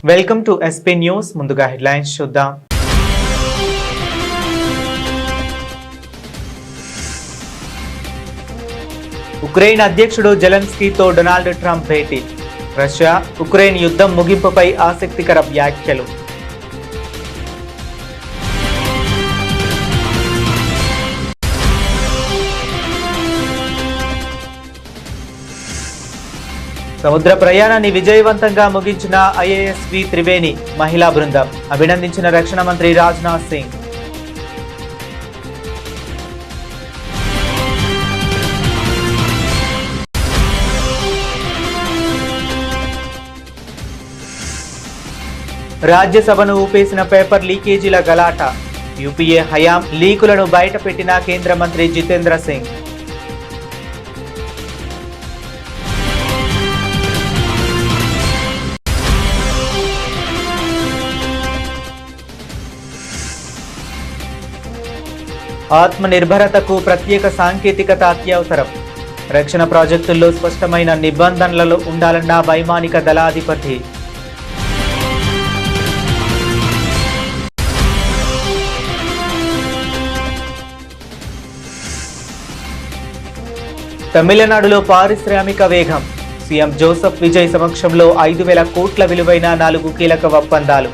Welcome to SP news. ముందుగా headlines చూద్దాం. Ukraine అధ్యక్షుడు జెలెన్స్కీతో డొనాల్డ్ ట్రంప్ భేటీ. రష్యా ఉక్రెయిన్ యుద్ధం ముగింపుపై ఆసక్తికర వ్యాఖ్యలు. సముద్ర ప్రయాణాన్ని విజయవంతంగా ముగించిన ఐఏఎస్వి త్రివేణి మహిళా బృందం అభినందించిన రక్షణ మంత్రి రాజ్నాథ్ సింగ్. రాజ్యసభను ఊపేసిన పేపర్ లీకేజీల గలాట. యూపీఏ హయాం లీకులను బయటపెట్టిన కేంద్ర మంత్రి జితేంద్ర సింగ్. ఆత్మనిర్భరతకు ప్రత్యేక సాంకేతికత అత్యవసరం. రక్షణ ప్రాజెక్టుల్లో స్పష్టమైన నిబంధనలు ఉండాలన్న వైమానిక దళాధిపతి. తమిళనాడులో పారిశ్రామిక వేగం. సీఎం జోసెఫ్ విజయ్ సమక్షంలో 5,000 కోట్ల విలువైన 4 కీలక ఒప్పందాలు.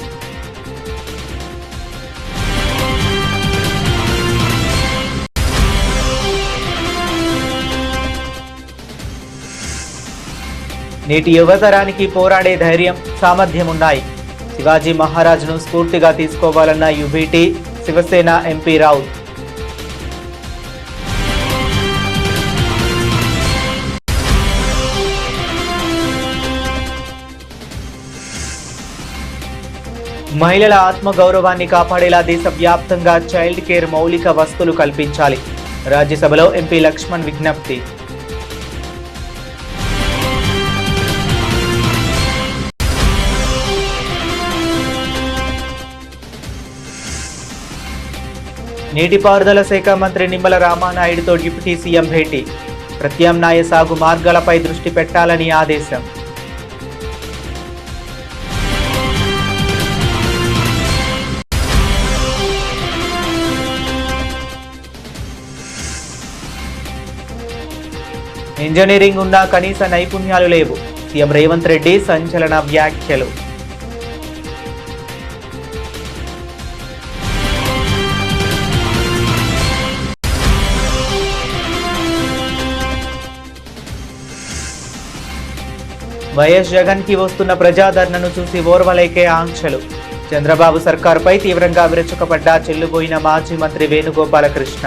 నేటి యువతరానికి పోరాడే ధైర్యం, సామర్థ్యం ఉన్నాయి. శివాజీ మహారాజ్ను స్ఫూర్తిగా తీసుకోవాలన్న యుబిటి శివసేన ఎంపీ రావుత్. మహిళల ఆత్మగౌరవాన్ని కాపాడేలా దేశవ్యాప్తంగా చైల్డ్ కేర్ మౌలిక వసతులు కల్పించాలి. రాజ్యసభలో ఎంపీ లక్ష్మణ్ విజ్ఞప్తి. నీటిపారుదల శాఖ మంత్రి నిమ్మల రామానాయుడుతో డిప్యూటీ సీఎం భేటీ. ప్రత్యామ్నాయ సాగు మార్గాలపై దృష్టి పెట్టాలని ఆదేశం. ఇంజనీరింగ్ ఉన్న కనీస నైపుణ్యాలు లేవు. సీఎం రేవంత్ రెడ్డి సంచలన వ్యాఖ్యలు. వైఎస్ జగన్ కి వస్తున్న ప్రజాదరణను చూసి ఓర్వలేకే ఆంక్షలు. చంద్రబాబు సర్కారుపై తీవ్రంగా విరుచుకుపడ్డ చెల్లుబోయిన మాజీ మంత్రి వేణుగోపాలకృష్ణ.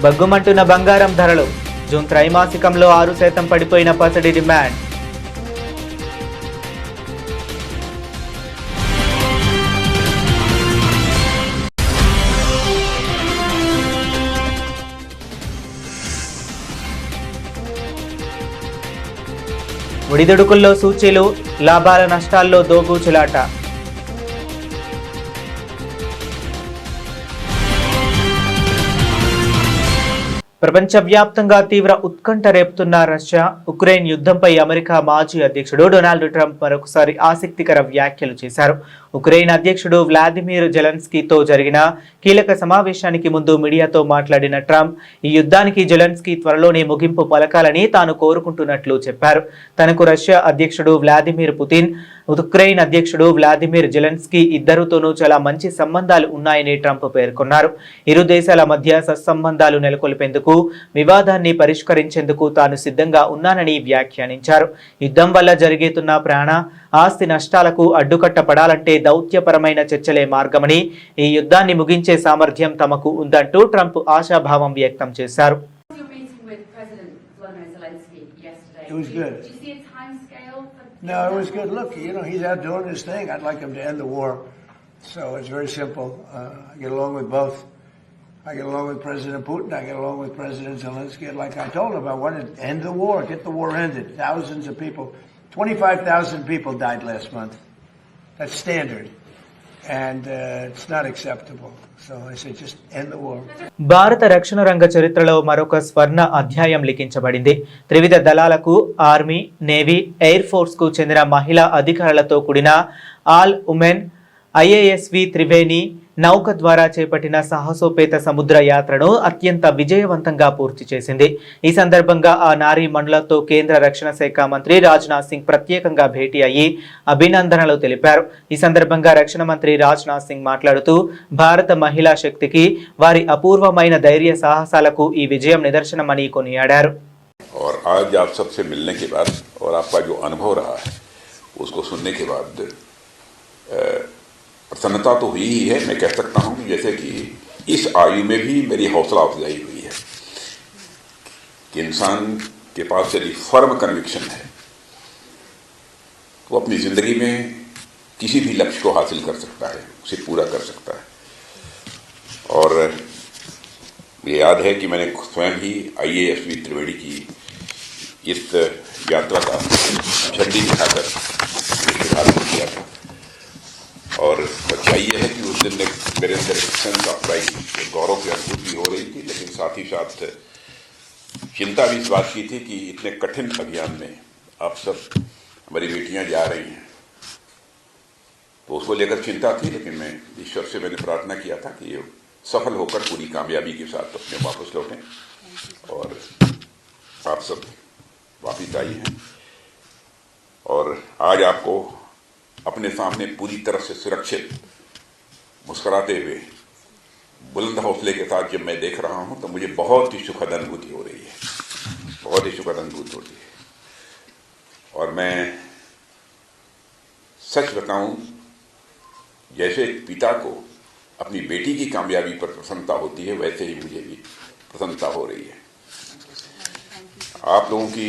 బగ్గుమంటున్న బంగారం ధరలు. జూన్ త్రైమాసికంలో 6% పడిపోయిన పసిడి డిమాండ్. ఒడిదుడుకుల్లో సూచీలు, లాభాల నష్టాల్లో దోబూచులాట. ప్రపంచవ్యాప్తంగా తీవ్ర ఉత్కంఠ రేపుతున్న రష్యా ఉక్రెయిన్ యుద్ధంపై అమెరికా మాజీ అధ్యక్షుడు డొనాల్డ్ ట్రంప్ మరొకసారి ఆసక్తికర వ్యాఖ్యలు చేశారు. ఉక్రెయిన్ అధ్యక్షుడు వ్లాదిమిర్ జెలెన్స్కీతో జరిగిన కీలక సమావేశానికి ముందు మీడియాతో మాట్లాడిన ట్రంప్ ఈ యుద్ధానికి జెలెన్స్కీ త్వరలోనే ముగింపు పలకాలని తాను కోరుకుంటున్నట్లు చెప్పారు. తనకు రష్యా అధ్యక్షుడు వ్లాదిమిర్ పుతిన్, ఉక్రెయిన్ అధ్యక్షుడు వ్లాదిమిర్ జెలెన్స్కీ ఇద్దరితోనూ చాలా మంచి సంబంధాలు ఉన్నాయని ట్రంప్ పేర్కొన్నారు. ఇరు దేశాల మధ్య సత్సంబంధాలు నెలకొల్పేందుకు, వివాదాన్ని పరిష్కరించేందుకు తాను సిద్ధంగా ఉన్నానని వ్యాఖ్యానించారు. యుద్ధం వల్ల జరుగుతున్న ప్రాణ, ఆస్తి నష్టాలకు అడ్డుకట్టపడాలంటే దౌత్యపరమైన చర్చలే మార్గమని, ఈ యుద్ధాన్ని ముగించే సామర్థ్యం తమకు ఉందంటూ ట్రంప్ ఆశాభావం వ్యక్తం చేశారు. It was good. Did you see a time scale? No, it was good. Look, he's out doing his thing. I'd like him to end the war. So it's very simple. I get along with both. I get along with President Putin. I get along with President Zelensky. Like I told him, I wanted to end the war, get the war ended. Thousands of people, 25,000 people died last month. That's standard. and it's not acceptable. So I said, just end the war. భారత రక్షణ రంగ చరిత్రలో మరొక స్వర్ణ అధ్యాయం లిఖించబడింది. త్రివిధ దళాలకు, army, navy, air force కు చెందిన మహిళా అధికారులతో కూడిన ఆల్ ఉమెన్ IASV త్రివేణి నౌక ద్వారా చేపట్టిన సాహసోపేత సముద్ర యాత్రను అత్యంత విజయవంతంగా పూర్తి చేసింది. ఈ సందర్భంగా ఆ నారీ మణులతో కేంద్ర రక్షణ శాఖ మంత్రి రాజ్నాథ్ సింగ్ ప్రత్యేకంగా భేటీ అయ్యి అభినందనలు తెలిపారు. ఈ సందర్భంగా రక్షణ మంత్రి రాజ్నాథ్ సింగ్ మాట్లాడుతూ భారత మహిళా శక్తికి, వారి అపూర్వమైన ధైర్య సాహసాలకు ఈ విజయం నిదర్శనమని కొనియాడారు. और आज आप सबसे मिलने के बाद और आपका जो अनुभव रहा है उसको सुनने के बाद प्रसन्नता तो हुई ही है. मैं कह सकता हूं कि जैसे कि इस आयु में भी मेरी हौसला अफजाई हुई है कि इंसान के पास यदि फर्म कन्विक्शन है तो अपनी जिंदगी में किसी भी लक्ष्य को हासिल कर सकता है, उसे पूरा कर सकता है. और ये याद है कि मैंने स्वयं ही IASV त्रिवेणी की इस यात्रा का झंडी दिखाकर शुभारंभ किया था. और सच्चाई ये है कि उस दिन मेरे अंदर एक सेंस ऑफ प्राइड, गौरव की अनुभूति हो रही थी, लेकिन साथ ही साथ चिंता भी इस बात की थी कि इतने कठिन अभियान में आप सब हमारी बेटियां जा रही हैं, तो उसको लेकर चिंता थी. लेकिन मैं ईश्वर से मैंने प्रार्थना किया था कि ये सफल होकर पूरी कामयाबी के साथ अपने वापस लौटें. और आप सब वापिस आई हैं और आज आपको अपने सामने पूरी तरह से सुरक्षित मुस्कुराते हुए बुलंद हौसले के साथ जब मैं देख रहा हूं तो मुझे बहुत ही सुखद अनुभूति हो रही है, बहुत ही सुखद अनुभूति होती है. और मैं सच बताऊं, जैसे पिता को अपनी बेटी की कामयाबी पर प्रसन्नता होती है, वैसे ही मुझे भी प्रसन्नता हो रही है. आप लोगों की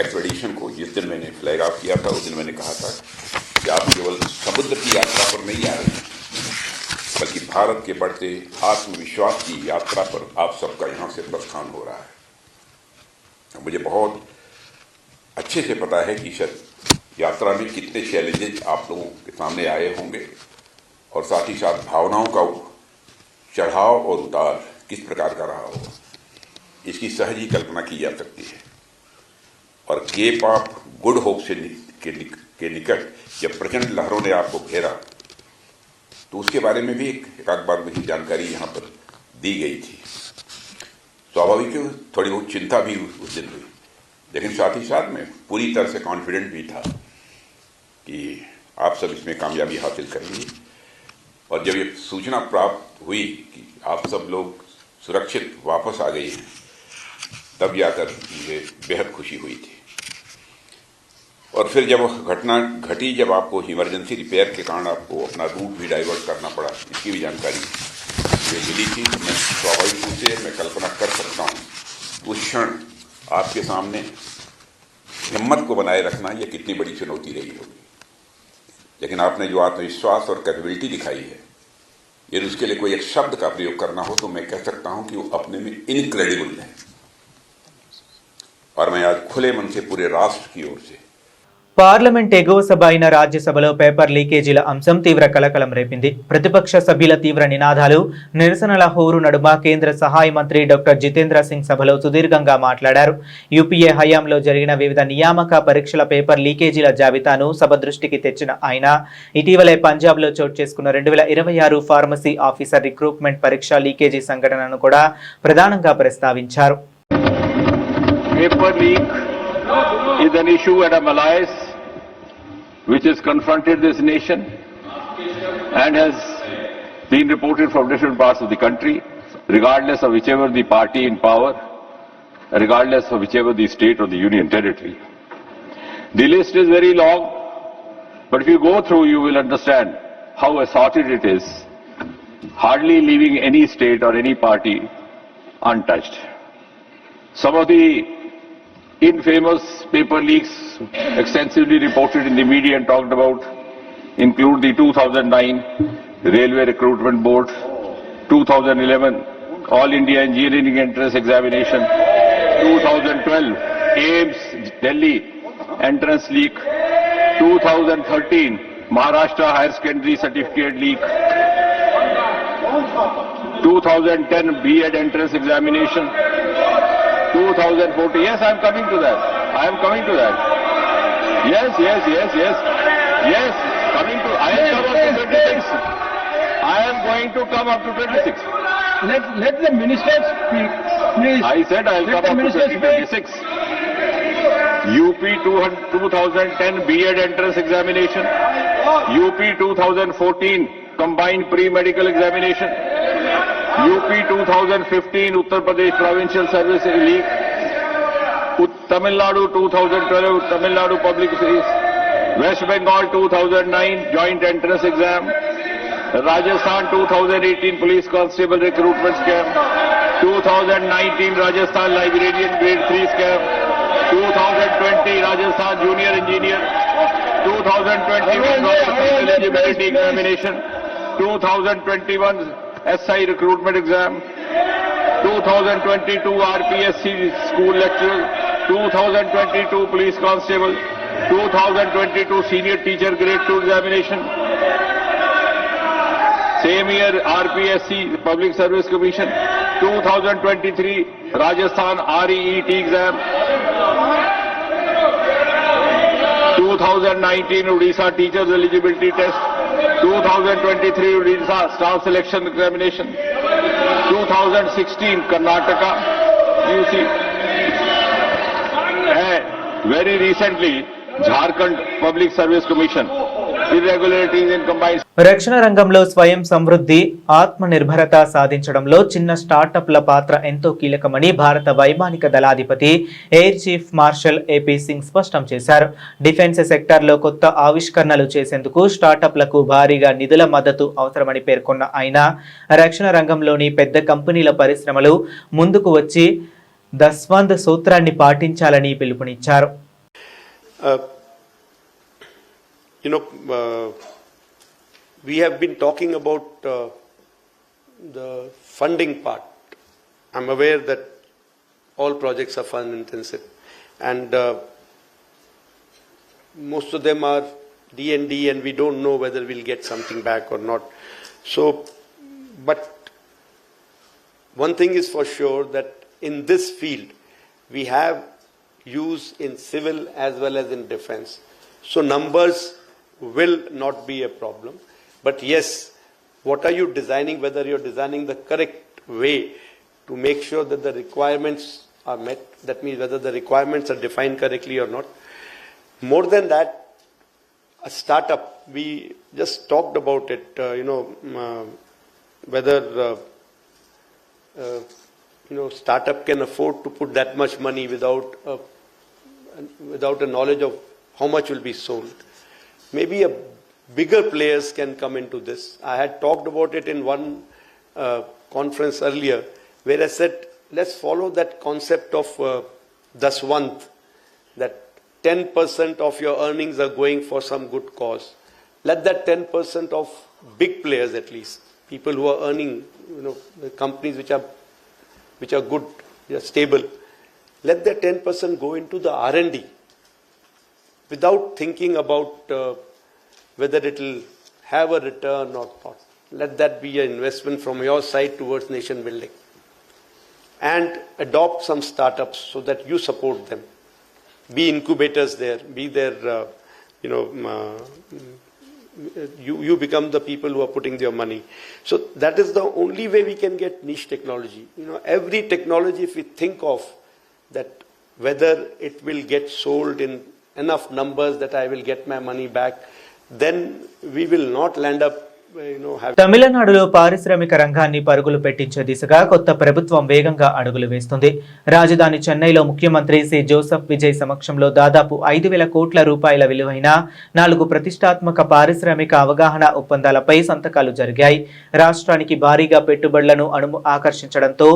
एक्सपेडिशन को जिस दिन मैंने फ्लैग ऑफ किया था उस दिन मैंने कहा था कि आप केवल समुद्र की यात्रा पर नहीं आ रहे हैं, बल्कि भारत के बढ़ते आत्मविश्वास की यात्रा पर आप सबका यहाँ से प्रस्थान हो रहा है. मुझे बहुत अच्छे से पता है कि इस यात्रा में कितने चैलेंजेस आप लोगों के सामने आए होंगे और साथ ही साथ भावनाओं का चढ़ाव और उतार किस प्रकार का रहा होगा, इसकी सहज ही कल्पना की जा सकती है. और केप ऑफ गुड होप से के निकट जब प्रचंड लहरों ने आपको घेरा तो उसके बारे में भी एक आध बार मुझे जानकारी यहाँ पर दी गई थी. स्वाभाविक है थोड़ी बहुत चिंता भी उस दिन हुई, लेकिन साथ ही साथ मैं पूरी तरह से कॉन्फिडेंट भी था कि आप सब इसमें कामयाबी हासिल करेंगे. और जब ये सूचना प्राप्त हुई कि आप सब लोग सुरक्षित वापस आ गए हैं, तब जाकर मुझे बेहद खुशी हुई थी. और फिर जब घटना घटी, जब आपको इमरजेंसी रिपेयर के कारण आपको अपना रूट भी डाइवर्ट करना पड़ा, इसकी भी जानकारी मुझे मिली थी. तो मैं स्वाभाविक रूप से मैं कल्पना कर सकता हूँ उस क्षण आपके सामने हिम्मत को बनाए रखना ये कितनी बड़ी चुनौती रही होगी. लेकिन आपने जो आत्मविश्वास और कैपेबिलिटी दिखाई है, यदि उसके लिए कोई एक शब्द का प्रयोग करना हो तो मैं कह सकता हूँ कि वो अपने में इनक्रेडिबल है. और मैं आज खुले मन से पूरे राष्ट्र की ओर से పార్లమెంట్ ఎగువ సభ అయిన రాజ్యసభలో పేపర్ లీకేజీల అంశం తీవ్ర కలకలం రేపింది. ప్రతిపక్ష సభ్యుల తీవ్ర నినాదాలు, నిరసనల హోరు నడుమ కేంద్ర సహాయ మంత్రి డాక్టర్ జితేంద్ర సింగ్ సభలో సుదీర్ఘంగా మాట్లాడారు. యూపీఏ హయాంలో జరిగిన వివిధ నియామక పరీక్షల పేపర్ లీకేజీల జాబితాను సభ దృష్టికి తెచ్చిన ఆయన ఇటీవలే పంజాబ్లో చోటు చేసుకున్న 2026 ఫార్మసీ ఆఫీసర్ రిక్రూట్మెంట్ పరీక్ష లీకేజీ సంఘటనను కూడా ప్రధానంగా ప్రస్తావించారు. Paper leak is an issue and a malaise which has confronted this nation and has been reported from different parts of the country, regardless of whichever the party in power, regardless of whichever the state or the union territory. The list is very long, but if you go through, you will understand how assorted it is, hardly leaving any state or any party untouched. Some of the infamous paper leaks extensively reported in the media and talked about include the 2009 Railway Recruitment Board, 2011 All India Engineering Entrance Examination, 2012 AIIMS Delhi Entrance Leak, 2013 Maharashtra Higher Secondary Certificate leak, 2010 B.Ed entrance examination, 2014. Yes, I am coming to that. I am coming to that. Yes. Coming to. I am come up to 26. I am going to come up to 26. Let the minister speak, please. I said I will come up to 2026. UP 2010 B.Ed entrance examination, UP 2014 combined pre-medical examination, UP 2015 Uttar Pradesh Provincial Service leak, Tamil Nadu 2012 Tamil Nadu Public Service, West Bengal 2009 joint entrance exam, Rajasthan 2018 Police Constable recruitment scam, 2019 Rajasthan Librarian Grade 3 scam, 2020 Rajasthan Junior Engineer, 2021 Eligibility Examination, 2021 SI Recruitment Exam, 2022 RPSC School Lecturer, 2022 Police Constable, 2022 Senior Teacher Grade 2 Examination, same year RPSC Public Service Commission, 2023 Rajasthan REET exam, 2019 Odisha Teachers Eligibility Test, 2023 Odisha Staff Selection Examination, 2016 Karnataka UC, and very recently Jharkhand Public Service Commission, irregularities in combined. రక్షణ రంగంలో స్వయం సమృద్ధి ఆత్మనిర్భరత సాధించడంలో చిన్న స్టార్టప్ల పాత్ర ఎంతో కీలకమని భారత వైమానిక దళాధిపతి air chief marshal AP Singh స్పష్టం చేశారు. డిఫెన్స్ సెక్టార్లో కొత్త ఆవిష్కరణలు చేసేందుకు స్టార్టప్లకు భారీగా నిధుల మద్దతు అవసరమని పేర్కొన్న ఆయన రక్షణ రంగంలోని పెద్ద కంపెనీల పరిశ్రమలు ముందుకు వచ్చి దస్వంద్ సూత్రాన్ని పాటించాలని పిలుపునిచ్చారు. We have been talking about the funding part. I'm aware that all projects are fund intensive and most of them are D&D and we don't know whether we'll get something back or not. So, but one thing is for sure that in this field we have use in civil as well as in defense. So numbers will not be a problem. But yes, what are you designing, whether you're designing the correct way to make sure that the requirements are met, that means whether the requirements are defined correctly or not. More than that, a startup, we just talked about it, whether startup can afford to put that much money without a knowledge of how much will be sold. Maybe a bigger players can come into this. I had talked about it in one conference earlier where I said, let's follow that concept of Daswant, that 10% of your earnings are going for some good cause. Let that 10% of big players at least, people who are earning, the companies which are good, they are stable, let that 10% go into the R&D without thinking about whether it will have a return or not. Let that be an investment from your side towards nation building. And adopt some startups so that you support them. Be incubators there, be there, you become the people who are putting your money. So that is the only way we can get niche technology. Every technology, if we think of that, whether it will get sold in enough numbers that I will get my money back, then we will not land up తమిళనాడులో పారిశ్రామిక రంగాన్ని పరుగులు పెట్టించే దిశగా కొత్త ప్రభుత్వం వేగంగా అడుగులు వేస్తుంది. రాజధాని చెన్నైలో ముఖ్యమంత్రి సి జోసెఫ్ విజయ్ సమక్షంలో దాదాపు 5,000 కోట్ల రూపాయల విలువైన 4 ప్రతిష్టాత్మక పారిశ్రామిక అవగాహన ఒప్పందాలపై సంతకాలు జరిగాయి. రాష్ట్రానికి భారీగా పెట్టుబడులను ఆకర్షించడంతో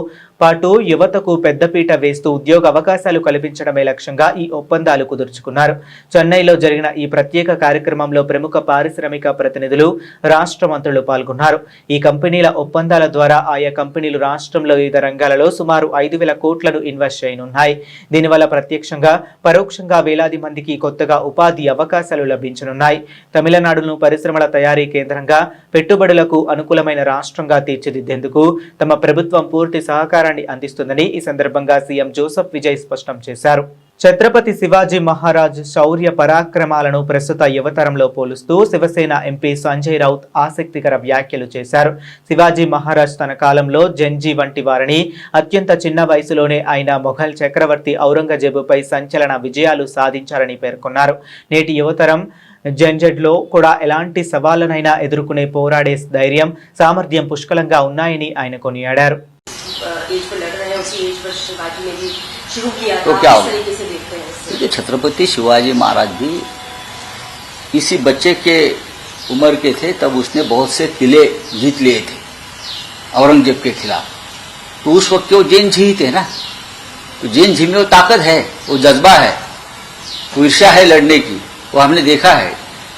పాటు యువతకు పెద్దపీట వేస్తూ ఉద్యోగ అవకాశాలు కల్పించడమే లక్ష్యంగా ఈ ఒప్పందాలు కుదుర్చుకున్నారు. చెన్నైలో జరిగిన ఈ ప్రత్యేక కార్యక్రమంలో ప్రముఖ పారిశ్రామిక ప్రతినిధులు, రాష్ట్ర రాష్ట్ర మంత్రులు పాల్గొన్నారు. ఈ కంపెనీల ఒప్పందాల ద్వారా ఆయా కంపెనీలు రాష్ట్రంలో వివిధ రంగాలలో సుమారు 5,000 కోట్లను ఇన్వెస్ట్ చేయనున్నాయి. దీనివల్ల ప్రత్యక్షంగా పరోక్షంగా వేలాది మందికి కొత్తగా ఉపాధి అవకాశాలు లభించనున్నాయి. తమిళనాడును పరిశ్రమల తయారీ కేంద్రంగా, పెట్టుబడులకు అనుకూలమైన రాష్ట్రంగా తీర్చిదిద్దేందుకు తమ ప్రభుత్వం పూర్తి సహకారాన్ని అందిస్తుందని ఈ సందర్భంగా సీఎం జోసెఫ్ విజయ్ స్పష్టం చేశారు. ఛత్రపతి శివాజీ మహారాజ్ శౌర్య పరాక్రమాలను ప్రస్తుత యువతరంలో పోలుస్తూ శివసేన ఎంపీ సంజయ్ రౌత్ ఆసక్తికర వ్యాఖ్యలు చేశారు. శివాజీ మహారాజ్ తన కాలంలో జంజీ వంటి వారిని అత్యంత చిన్న వయసులోనే ఆయన మొఘల్ చక్రవర్తి ఔరంగజేబుపై సంచలన విజయాలు సాధించారని పేర్కొన్నారు. నేటి యువతరం జంజడ్లో కూడా ఎలాంటి సవాళ్లనైనా ఎదుర్కొనే పోరాడే ధైర్యం, సామర్థ్యం పుష్కలంగా ఉన్నాయని ఆయన కొనియాడారు. तो क्या होगा? देखिए, छत्रपति शिवाजी महाराज भी इसी बच्चे के उम्र के थे तब उसने बहुत से किले जीत लिए थे औरंगजेब के खिलाफ. तो उस वक्त वो जैन झी थे ना, तो जैन झी में वो ताकत है, वो जज्बा है, वो ईर्ष्या है लड़ने की, वो हमने देखा है.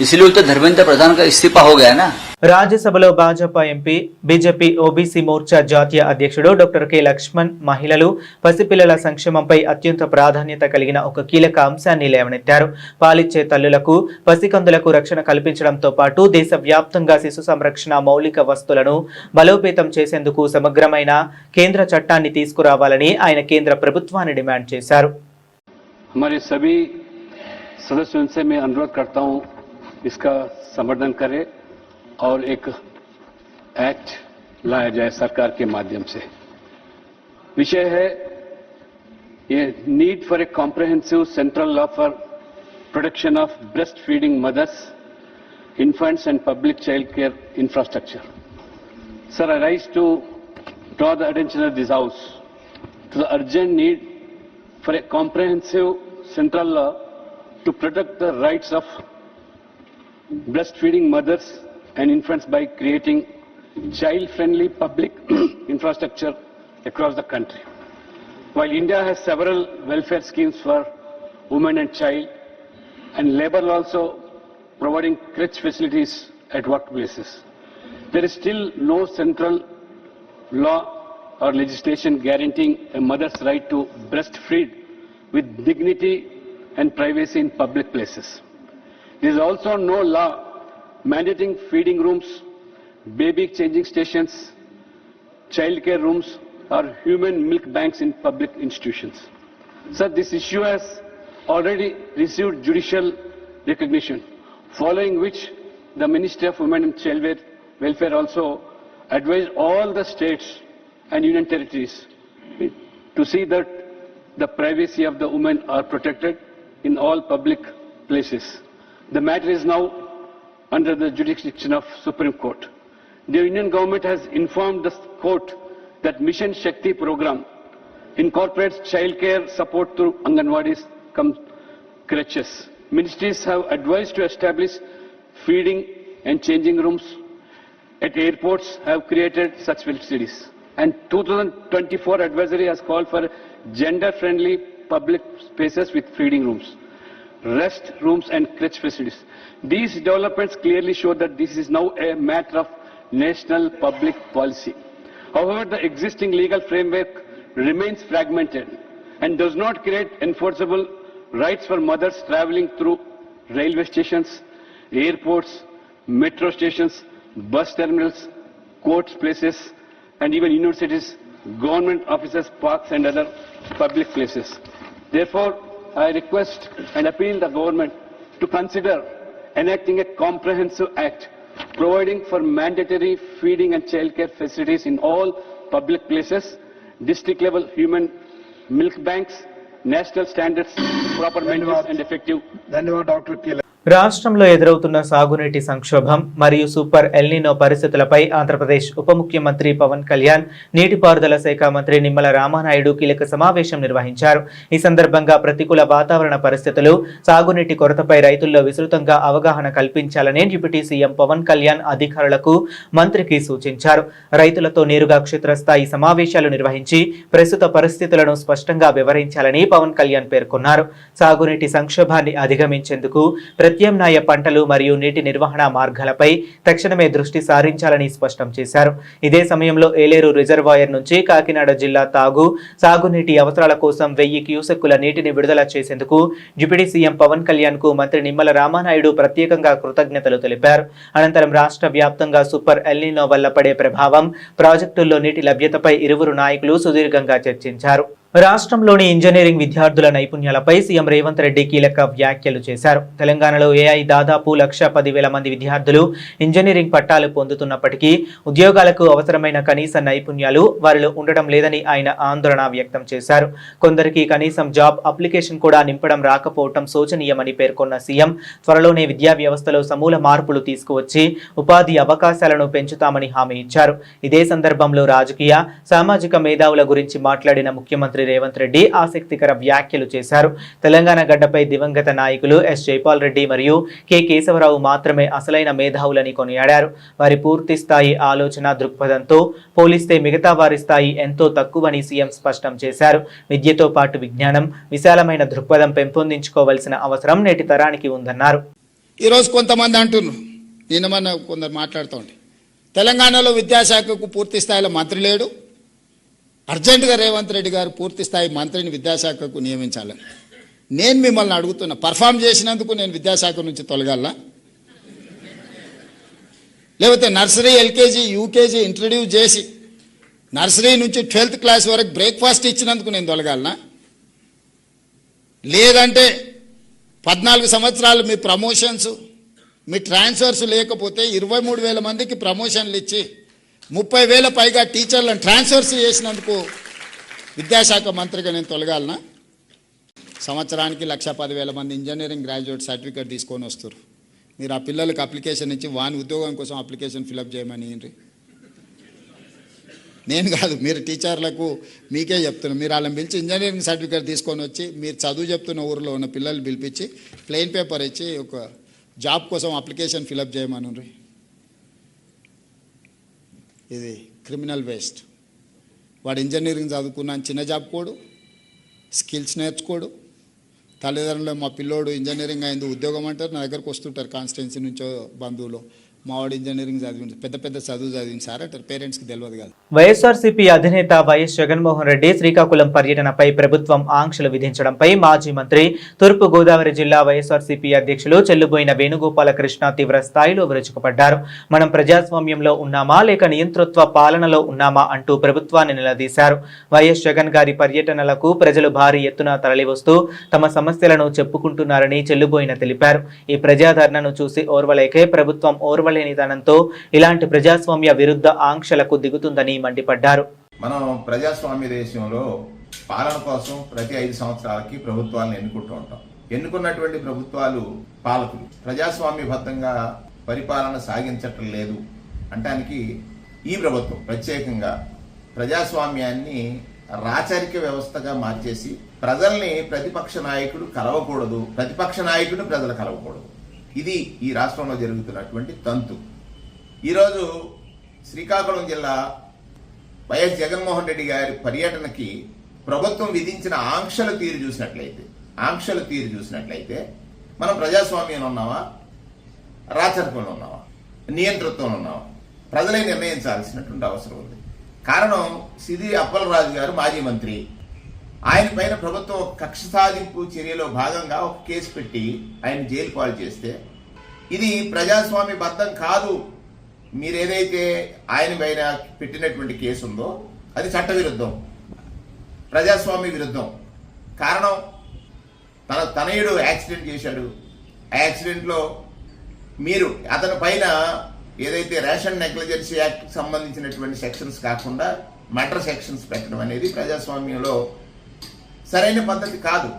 इसलिए तो धर्मेंद्र प्रधान का इस्तीफा हो गया ना. రాజ్యసభలో Bhajapa MP, BJP OBC Morcha జాతీయ అధ్యక్షుడు డాక్టర్ కె లక్ష్మణ్ మహిళలు, పసిపిల్లల సంక్షేమంపై అత్యంత ప్రాధాన్యత కలిగిన ఒక కీలక అంశాన్ని లేవనెత్తారు. పాలిచ్చే తల్లులకు, పసికందులకు రక్షణ కల్పించడంతో పాటు దేశవ్యాప్తంగా శిశు సంరక్షణ మౌలిక వస్తువులను బలోపేతం చేసేందుకు సమగ్రమైన కేంద్ర చట్టాన్ని తీసుకురావాలని ఆయన కేంద్ర ప్రభుత్వాన్ని డిమాండ్ చేశారు. हमारे सभी सदस्यों से मैं अनुरोध करता हूं इसका समर्थन करें और एक एक्ट लाया जाए सरकार के माध्यम से. विषय है ये need for a comprehensive central law for protection of breast feeding mother's, infants and public child care infrastructure. Sir, I rise to draw the attention of this House to the urgent need for a comprehensive central law to protect the rights of breastfeeding mothers and infants by creating child-friendly public infrastructure across the country. While India has several welfare schemes for women and child, and labor also providing crèche facilities at workplaces, there is still no central law or legislation guaranteeing a mother's right to breastfeed with dignity and privacy in public places. There is also no law mandating feeding rooms, baby changing stations, child care rooms or human milk banks in public institutions. Sir, this issue has already received judicial recognition, following which the Ministry of Women and Child Welfare also advised all the states and union territories to see that the privacy of the women are protected in all public places. The matter is now under the jurisdiction of Supreme Court. The Union government has informed the court that Mission Shakti program incorporates child care support through Anganwadis cum creches. Ministries have advised to establish feeding and changing rooms at airports, have created such facilities. And 2024 advisory has called for gender-friendly public spaces with feeding rooms, rest rooms and crèche facilities. These developments clearly show that this is now a matter of national public policy. However, the existing legal framework remains fragmented and does not create enforceable rights for mothers traveling through railway stations, airports, metro stations, bus terminals, courts places, and even universities, government offices, parks and other public places. Therefore, I request and appeal the government to consider enacting a comprehensive act providing for mandatory feeding and childcare facilities in all public places, district level human milk banks, national standards, proper maintenance and effective. धन्यवाद doctor के రాష్ట్రంలో ఎదురవుతున్న సాగునీటి సంక్షోభం మరియు super El Niño పరిస్థితులపై ఆంధ్రప్రదేశ్ ఉప ముఖ్యమంత్రి పవన్ కళ్యాణ్, నీటిపారుదల శాఖ మంత్రి నిమ్మల రామానాయుడు కీలక సమావేశం నిర్వహించారు. ఈ సందర్భంగా ప్రతికూల వాతావరణ పరిస్థితులు, సాగునీటి కొరతపై రైతుల్లో విస్తృతంగా అవగాహన కల్పించాలని డిప్యూటీ సీఎం పవన్ కళ్యాణ్ అధికారులకు, మంత్రికి సూచించారు. రైతులతో నేరుగా క్షేత్రస్థాయి సమావేశాలు నిర్వహించి ప్రస్తుత పరిస్థితులను స్పష్టంగా వివరించాలని పవన్ కళ్యాణ్ పేర్కొన్నారు. సాగునీటి సంక్షోభాన్ని అధిగమించేందుకు ప్రతి ప్రత్యామ్నాయ పంటలు మరియు నీటి నిర్వహణ మార్గాలపై తక్షణమే దృష్టి సారించాలని స్పష్టం చేశారు. ఇదే సమయంలో ఏలేరు రిజర్వాయర్ నుంచి కాకినాడ జిల్లా సాగునీటి అవసరాల కోసం 1000 క్యూసెక్కుల నీటిని విడుదల చేసేందుకు డిప్యూటీ సీఎం పవన్ కళ్యాణ్ కు మంత్రి నిమ్మల రామానాయుడు ప్రత్యేకంగా కృతజ్ఞతలు తెలిపారు. అనంతరం రాష్ట్ర వ్యాప్తంగా సూపర్ ఎల్నినో వల్ల పడే ప్రభావం, ప్రాజెక్టుల్లో నీటి లభ్యతపై ఇరువురు నాయకులు సుదీర్ఘంగా చర్చించారు. రాష్ట్రంలోని ఇంజనీరింగ్ విద్యార్థుల నైపుణ్యాలపై సీఎం రేవంత్ రెడ్డి కీలక వ్యాఖ్యలు చేశారు. తెలంగాణలో ఏఐ దాదాపు 1,10,000 మంది విద్యార్థులు ఇంజనీరింగ్ పట్టాలు పొందుతున్నప్పటికీ ఉద్యోగాలకు అవసరమైన కనీస నైపుణ్యాలు వారిలో ఉండడం లేదని ఆయన ఆందోళన వ్యక్తం చేశారు. కొందరికి కనీసం జాబ్ అప్లికేషన్ కూడా నింపడం రాకపోవడం శోచనీయమని పేర్కొన్న సీఎం త్వరలోనే విద్యా వ్యవస్థలో సమూల మార్పులు తీసుకువచ్చి ఉపాధి అవకాశాలను పెంచుతామని హామీ ఇచ్చారు. ఇదే సందర్భంలో రాజకీయ, సామాజిక మేధావుల గురించి మాట్లాడిన ముఖ్యమంత్రి రేవంత్ రెడ్డి ఆసక్తికర వ్యాఖ్యలు చేశారు. తెలంగాణ గడ్డపై దివంగత నాయకులు ఎస్ జైపాల్ రెడ్డి మరియు కె కేశవరావు మాత్రమే అసలైన మేధావులని కొనియాడారు. వారి పూర్తి స్థాయి ఆలోచన దృక్పథంతో పోలిస్తే మిగతా వారి స్థాయి ఎంతో తక్కువని సీఎం స్పష్టం చేశారు. విద్యతో పాటు విజ్ఞానం, విశాలమైన దృక్పథం పెంపొందించుకోవాల్సిన అవసరం నేటి తరానికి ఉందన్నారు. ఈరోజు కొంతమంది అంటున్నారు, నిన్న కొందరు మాట్లాడుతూ ఉంటే తెలంగాణలో విద్యాశాఖకు పూర్తి స్థాయిలో మంత్రి లేడు, అర్జెంటుగా రేవంత్ రెడ్డి గారు పూర్తి స్థాయి మంత్రిని విద్యాశాఖకు నియమించాలని. నేను మిమ్మల్ని అడుగుతున్నా, పర్ఫామ్ చేసినందుకు నేను విద్యాశాఖ నుంచి తొలగాల, లేకపోతే నర్సరీ, ఎల్కేజీ, యూకేజీ ఇంట్రడ్యూస్ చేసి నర్సరీ నుంచి 12th క్లాస్ వరకు బ్రేక్ఫాస్ట్ ఇచ్చినందుకు నేను తొలగాలనా? లేదంటే 14 సంవత్సరాలు మీ ప్రమోషన్స్, మీ ట్రాన్స్ఫర్స్ లేకపోతే 23,000 మందికి ప్రమోషన్లు ఇచ్చి 30,000 పైగా టీచర్లను ట్రాన్స్ఫర్స్ చేసినందుకు విద్యాశాఖ మంత్రిగా నేను తొలగాలనా? సంవత్సరానికి 1,10,000 మంది ఇంజనీరింగ్ గ్రాడ్యుయేట్ సర్టిఫికేట్ తీసుకొని వస్తారు. మీరు ఆ పిల్లలకు అప్లికేషన్ ఇచ్చి వాని ఉద్యోగం కోసం అప్లికేషన్ ఫిలప్ చేయమని నేను కాదు, మీరు టీచర్లకు మీకే చెప్తున్నారు. మీరు వాళ్ళని పిలిచి ఇంజనీరింగ్ సర్టిఫికేట్ తీసుకొని వచ్చి మీరు చదువు చెప్తున్న ఊరిలో ఉన్న పిల్లలు పిలిపించి ప్లెయిన్ పేపర్ ఇచ్చి ఒక జాబ్ కోసం అప్లికేషన్ ఫిలప్ చేయమని. ఇది క్రిమినల్ వేస్ట్. వాడు ఇంజనీరింగ్ చదువుకున్న చిన్న జాబ్ కోడు, స్కిల్స్ నేర్చుకోడు. తల్లిదండ్రులు మా పిల్లోడు ఇంజనీరింగ్ అయింది ఉద్యోగం అంటారు, నా దగ్గరకు వస్తుంటారు కాన్స్టిట్యున్సీ నుంచో బంధువులు, మావాడు ఇంజనీరింగ్ చదివింది, పెద్ద చదువు చదివింది సార్ అంటారు. పేరెంట్స్కి తెలియదు కదా. వైఎస్ఆర్సీపీ అధినేత వైఎస్ జగన్మోహన్ రెడ్డి శ్రీకాకుళం పర్యటనపై ప్రభుత్వం ఆంక్షలు విధించడంపై మాజీ మంత్రి, తూర్పు గోదావరి జిల్లా వైఎస్ఆర్సీపీ అధ్యక్షులు చెల్లుబోయిన వేణుగోపాలకృష్ణ తీవ్ర స్థాయిలో విరుచుకుపడ్డారు. మనం ప్రజాస్వామ్యంలో ఉన్నామా లేక నియంతృత్వ పాలనలో ఉన్నామా అంటూ ప్రభుత్వాన్ని నిలదీశారు. వైఎస్ జగన్ గారి పర్యటనలకు ప్రజలు భారీ ఎత్తున తరలివస్తూ తమ సమస్యలను చెప్పుకుంటున్నారని చెల్లుబోయిన తెలిపారు. ఈ ప్రజాదరణను చూసి ఓర్వలేకే ప్రభుత్వం ఓర్వలేనితనంతో ఇలాంటి ప్రజాస్వామ్య విరుద్ధ ఆంక్షలకు దిగుతుందని మండిపడ్డారు. మనం ప్రజాస్వామ్య దేశంలో పాలన కోసం ప్రతి 5 సంవత్సరాలకి ప్రభుత్వాలను ఎన్నుకుంటూ ఉంటాం. ఎన్నుకున్నటువంటి ప్రభుత్వాలు పాలకులు ప్రజాస్వామ్యబద్ధంగా పరిపాలన సాగించటం లేదు అంటానికి ఈ ప్రభుత్వం ప్రత్యేకంగా ప్రజాస్వామ్యాన్ని రాచరిక వ్యవస్థగా మార్చేసి ప్రజల్ని ప్రతిపక్ష నాయకుడు కలవకూడదు, ప్రతిపక్ష నాయకుడు ప్రజలు కలవకూడదు. ఇది ఈ రాష్ట్రంలో జరుగుతున్నటువంటి తంతు. ఈరోజు శ్రీకాకుళం జిల్లా వైఎస్ జగన్మోహన్ రెడ్డి గారి పర్యటనకి ప్రభుత్వం విధించిన ఆంక్షల తీరు చూసినట్లయితే మనం ప్రజాస్వామ్యంలో ఉన్నామా, రాచరికంలో ఉన్నామా, నియంతృత్వంలో ఉన్నామా, ప్రజలే నిర్ణయించాల్సినటువంటి అవసరం ఉంది. కారణం సిది అప్పలరాజు గారు మాజీ మంత్రి, ఆయన పైన ప్రభుత్వం కక్ష సాధింపు చర్యలో భాగంగా ఒక కేసు పెట్టి ఆయన జైలు పాలు చేస్తే ఇది ప్రజాస్వామ్యబద్ధం కాదు. మీరేదైతే ఆయన పైన పెట్టినటువంటి కేసు ఉందో అది చట్టవిరుద్ధం, ప్రజాస్వామ్య విరుద్ధం. కారణం తన తనయుడు యాక్సిడెంట్ చేశాడు. ఆ యాక్సిడెంట్లో మీరు అతని పైన ఏదైతే రేషన్ నెగ్లిజెన్సీ యాక్ట్కి సంబంధించినటువంటి సెక్షన్స్ కాకుండా మర్డర్ సెక్షన్స్ పెట్టడం అనేది ప్రజాస్వామ్యంలో సరైన పద్ధతి కాదు.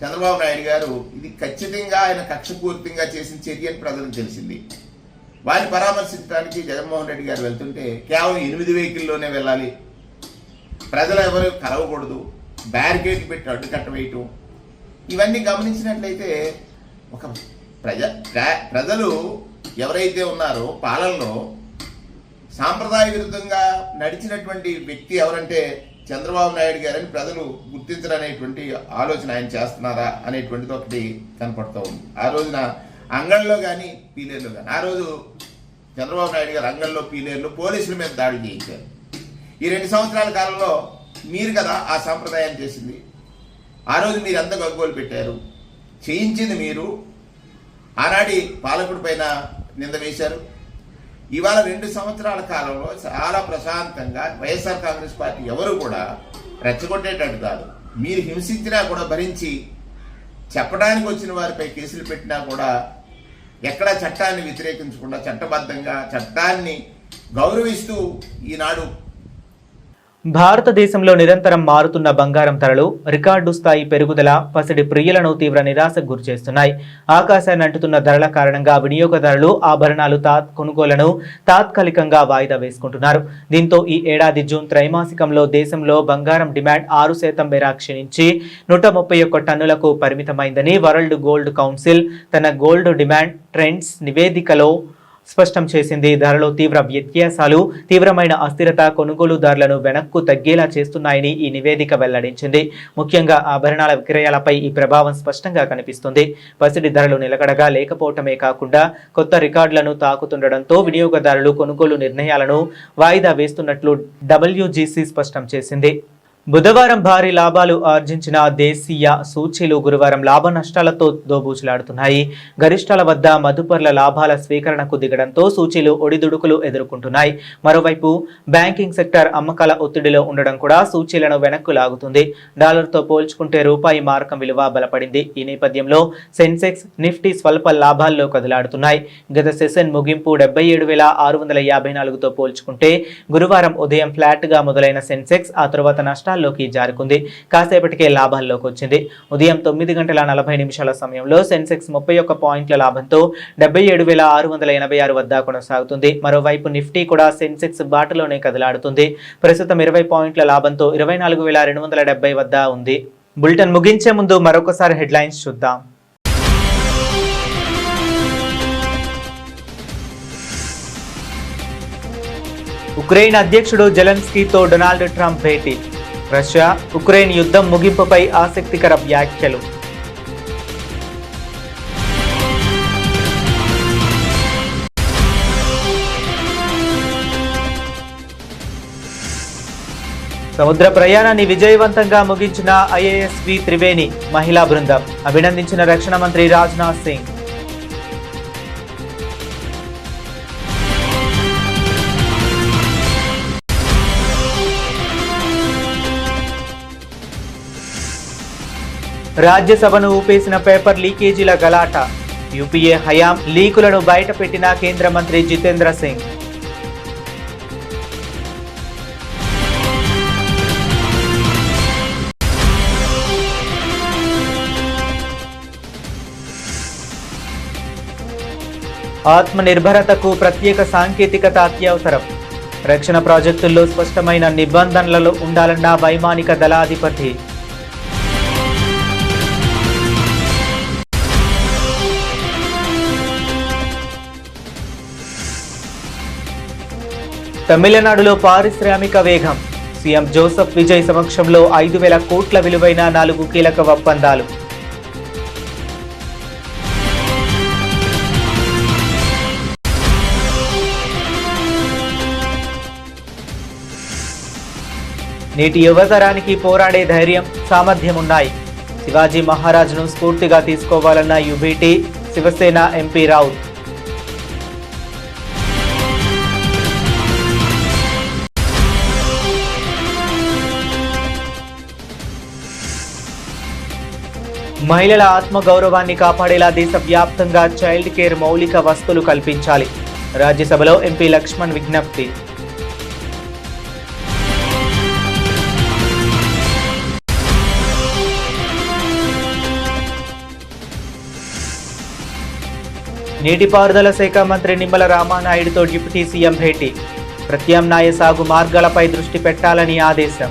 చంద్రబాబు నాయుడు గారు ఇది ఖచ్చితంగా ఆయన కక్షపూర్తిగా చేసిన చర్య అని ప్రజలకు తెలిసింది. వారిని పరామర్శించడానికి జగన్మోహన్ రెడ్డి గారు వెళ్తుంటే కేవలం 8 వెహికల్లోనే వెళ్ళాలి, ప్రజలు ఎవరు కలవకూడదు, బ్యారికేడ్ పెట్టి అడ్డుకట్ట వేయటం, ఇవన్నీ గమనించినట్లయితే ఒక ప్రజలు ఎవరైతే ఉన్నారో పాలనలో సాంప్రదాయ విరుద్ధంగా నడిచినటువంటి వ్యక్తి ఎవరంటే చంద్రబాబు నాయుడు గారని ప్రజలు గుర్తించరనేటువంటి ఆలోచన ఆయన చేస్తున్నారా అనేటువంటిది ఒకటి కనపడుతూ ఉంది. ఆ రోజున అంగళ్ళలో కానీ పీలేరులో కానీ ఆ రోజు చంద్రబాబు నాయుడు గారు అంగళ్ళలో పీలేరులో పోలీసుల మీద దాడి చేయించారు. ఈ 2 సంవత్సరాల కాలంలో మీరు కదా ఆ సాంప్రదాయాన్ని చేసింది. ఆ రోజు మీరు ఎంత గగ్గోలు పెట్టారు, చేయించింది మీరు, ఆనాటి పాలకుడి పైన నింద వేశారు. ఇవాళ 2 సంవత్సరాల కాలంలో చాలా ప్రశాంతంగా వైఎస్ఆర్ కాంగ్రెస్ పార్టీ ఎవరు కూడా రెచ్చగొట్టేటట్టు కాదు. మీరు హింసించినా కూడా భరించి చెప్పడానికి వచ్చిన వారిపై కేసులు పెట్టినా కూడా ఎక్కడా చట్టాన్ని వ్యతిరేకించకుండా చట్టబద్ధంగా చట్టాన్ని గౌరవిస్తూ ఈనాడు భారతదేశంలో నిరంతరం మారుతున్న బంగారం ధరలు రికార్డు స్థాయి పెరుగుదల పసిడి ప్రియులను తీవ్ర నిరాశకు గురిచేస్తున్నాయి. ఆకాశాన్ని అంటుతున్న ధరల కారణంగా వినియోగదారులు ఆభరణాలు కొనుగోలను తాత్కాలికంగా వాయిదా వేసుకుంటున్నారు. దీంతో ఈ ఏడాది జూన్ త్రైమాసికంలో దేశంలో బంగారం డిమాండ్ 6% మేర క్షీణించి 131 టన్నులకు పరిమితమైందని వరల్డ్ గోల్డ్ కౌన్సిల్ తన గోల్డ్ డిమాండ్ ట్రెండ్స్ నివేదికలో స్పష్టం చేసింది. ధరలో తీవ్ర వ్యత్యాసాలు తీవ్రమైన అస్థిరత కొనుగోలుదారులను వెనక్కు తగ్గేలా చేస్తున్నాయని ఈ నివేదిక వెల్లడించింది. ముఖ్యంగా ఆభరణాల విక్రయాలపై ఈ ప్రభావం స్పష్టంగా కనిపిస్తుంది. పసిడి ధరలు నిలకడగా లేకపోవటమే కాకుండా కొత్త రికార్డులను తాకుతుండటంతో వినియోగదారులు కొనుగోలు నిర్ణయాలను వాయిదా వేస్తున్నట్లు WGC స్పష్టం చేసింది. బుధవారం భారీ లాభాలు ఆర్జించిన దేశీయ సూచీలు గురువారం లాభ నష్టాలతో దోబూచులాడుతున్నాయి. గరిష్టాల వద్ద మదుపర్ల లాభాల స్వీకరణకు దిగడంతో సూచీలు ఒడిదుడుకులు ఎదుర్కొంటున్నాయి. మరోవైపు బ్యాంకింగ్ సెక్టర్ అమ్మకాల ఒత్తిడిలో ఉండడం కూడా సూచీలను వెనక్కు లాగుతుంది. డాలర్తో పోల్చుకుంటే రూపాయి మారకం విలువ బలపడింది. ఈ నేపథ్యంలో సెన్సెక్స్, నిఫ్టీ స్వల్ప లాభాల్లో కదలాడుతున్నాయి. గత సెషన్ ముగింపు 77,654తో పోల్చుకుంటే గురువారం ఉదయం ఫ్లాట్ గా మొదలైన సెన్సెక్స్ ఆ తర్వాత నష్టాల్లోకి జారుకుంది. కాసేపటికే లాభాల్లోకి వచ్చింది. ఉదయం 9:40 సమయంలో సెన్సెక్స్ 31 పాయింట్ల లాభంతో 77,686 వద్ద కొనసాగుతుంది. మరోవైపు నిఫ్టీ కూడా సెన్సెక్స్ బాటలోనే కదలాడుతుంది. ప్రస్తుతం 20 పాయింట్ల లాభంతో 24,270 వద్ద ఉంది. బులెటిన్ ముగించే ముందు మరొకసారి హెడ్లైన్స్ చూద్దాం. ఉక్రెయిన్ అధ్యక్షుడు జెలెన్స్కీతో డొనాల్డ్ ట్రంప్ భేటీ. రష్యా ఉక్రెయిన్ యుద్ధం ముగింపుపై ఆసక్తికర వ్యాఖ్యలు. సముద్ర ప్రయాణాన్ని విజయవంతంగా ముగించిన IASV త్రివేణి మహిళా బృందం అభినందించిన రక్షణ మంత్రి రాజ్నాథ్ సింగ్. రాజ్యసభను ఊపేసిన పేపర్ లీకేజీల గలాట. యూపీఏ హయాం లీకులను బయటపెట్టిన కేంద్ర మంత్రి జితేంద్ర సింగ్. ఆత్మనిర్భరతకు ప్రత్యేక సాంకేతికత అత్యవసరం. రక్షణ ప్రాజెక్టుల్లో స్పష్టమైన నిబంధనలు ఉండాలన్న వైమానిక దళాధిపతి. తమిళనాడులో పారిశ్రామిక వేగం. సీఎం జోసెఫ్ విజయ్ సమక్షంలో 5,000 కోట్ల విలువైన 4 కీలక ఒప్పందాలు. నేటి యువతరానికి పోరాడే ధైర్యం, సామర్థ్యం ఉన్నాయి. శివాజీ మహారాజ్ను స్ఫూర్తిగా తీసుకోవాలన్న యుబిటి శివసేన ఎంపీ రావుత్. మహిళల ఆత్మగౌరవాన్ని కాపాడేలా దేశవ్యాప్తంగా చైల్డ్ కేర్ మౌలిక వసతులు కల్పించాలి. రాజ్యసభలో ఎంపీ లక్ష్మణ్ విజ్ఞప్తి. నీటిపారుదల శాఖ మంత్రి నిమ్మల రామానాయుడుతో డిప్యూటీ సీఎం భేటీ. ప్రత్యామ్నాయ సాగు మార్గాలపై దృష్టి పెట్టాలని ఆదేశం.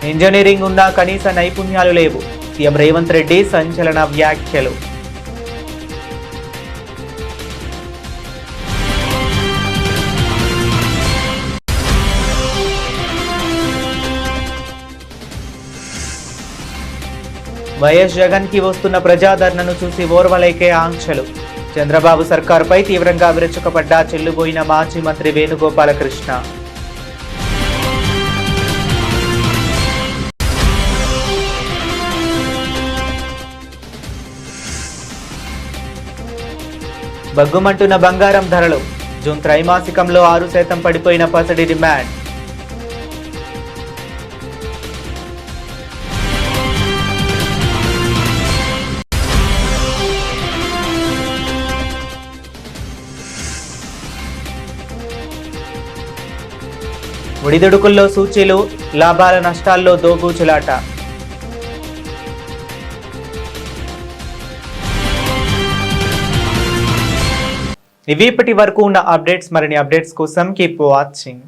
ఇంజనీరింగ్ ఉన్న కనీస నైపుణ్యాలు లేవు. సీఎం రేవంత్ రెడ్డి సంచలన వ్యాఖ్యలు. వైఎస్ జగన్ కి వస్తున్న ప్రజాదరణను చూసి ఓర్వలేకే ఆంక్షలు. చంద్రబాబు సర్కారుపై తీవ్రంగా విరుచుకుపడ్డ చెల్లుబోయిన మాజీ మంత్రి వేణుగోపాలకృష్ణ. బగ్గుమంటున్న బంగారం ధరలు. జూన్ త్రైమాసికంలో 6% పడిపోయిన పసిడి డిమాండ్. ఒడిదుడుకుల్లో సూచీలు, లాభాల నష్టాల్లో దోబూచులాట. ఇవి ఇప్పటి వరకు ఉన్న అప్డేట్స్. మరిన్ని అప్డేట్స్ కోసం కీప్ వాచింగ్.